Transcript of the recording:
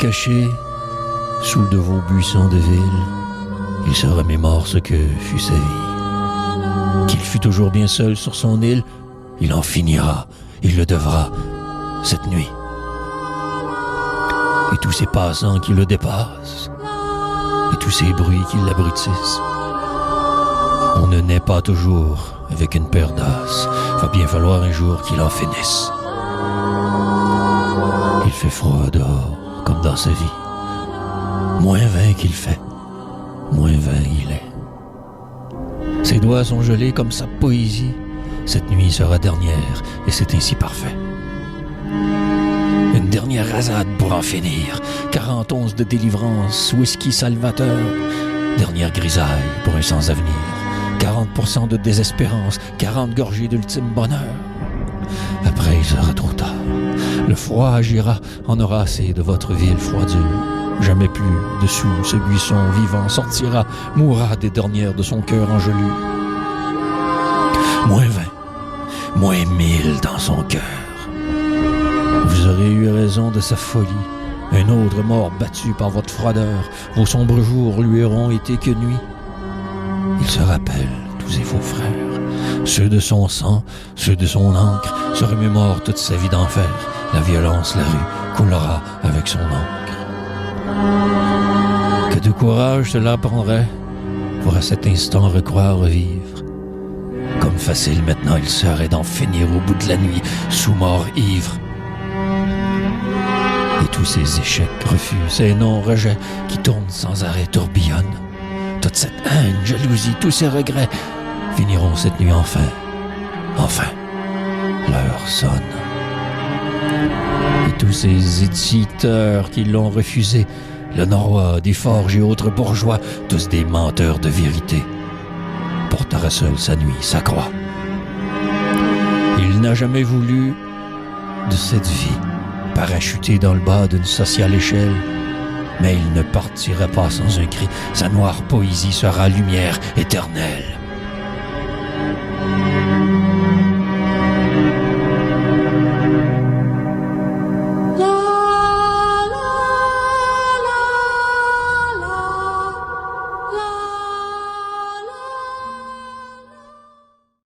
caché sous de vos buissons de ville, il se remémore ce que fut sa vie. Qu'il fut toujours bien seul sur son île, il en finira, il le devra, cette nuit. Et tous ces passants qui le dépassent, et tous ces bruits qui l'abrutissent. On ne naît pas toujours avec une paire d'as, va bien falloir un jour qu'il en finisse. Il fait froid dehors, comme dans sa vie. -20 qu'il fait, -20 il est. Ses doigts sont gelés comme sa poésie. Cette nuit sera dernière, et c'est ainsi parfait. Une dernière rasade pour en finir. 40 onces de délivrance, whisky salvateur. Dernière grisaille pour un sans-avenir. 40% de désespérance, 40 gorgées d'ultime bonheur. Après, il sera trop tard. Le froid agira, en aura assez de votre ville froidure. Jamais plus dessous ce buisson vivant sortira, mourra des dernières de son cœur en gelure. -20, -1000 dans son cœur. Vous aurez eu raison de sa folie. Un autre mort battu par votre froideur. Vos sombres jours lui auront été que nuit. Il se rappelle tous ses faux frères. Ceux de son sang, ceux de son encre, se remémore toute sa vie d'enfer. La violence, la rue, coulera avec son encre. Que de courage cela prendrait pour à cet instant recroire revivre. Comme facile maintenant il serait d'en finir au bout de la nuit, sous mort ivre. Et tous ces échecs, refus, ces non-rejets qui tournent sans arrêt tourbillonnent. Toute cette haine, jalousie, tous ces regrets finiront cette nuit enfin. Enfin, l'heure sonne. Et tous ces éditeurs qui l'ont refusé, le Norois, des forges et autres bourgeois, tous des menteurs de vérité, portera seul sa nuit, sa croix. Il n'a jamais voulu de cette vie, parachuté dans le bas d'une sociale échelle, mais il ne partira pas sans un cri, sa noire poésie sera lumière éternelle.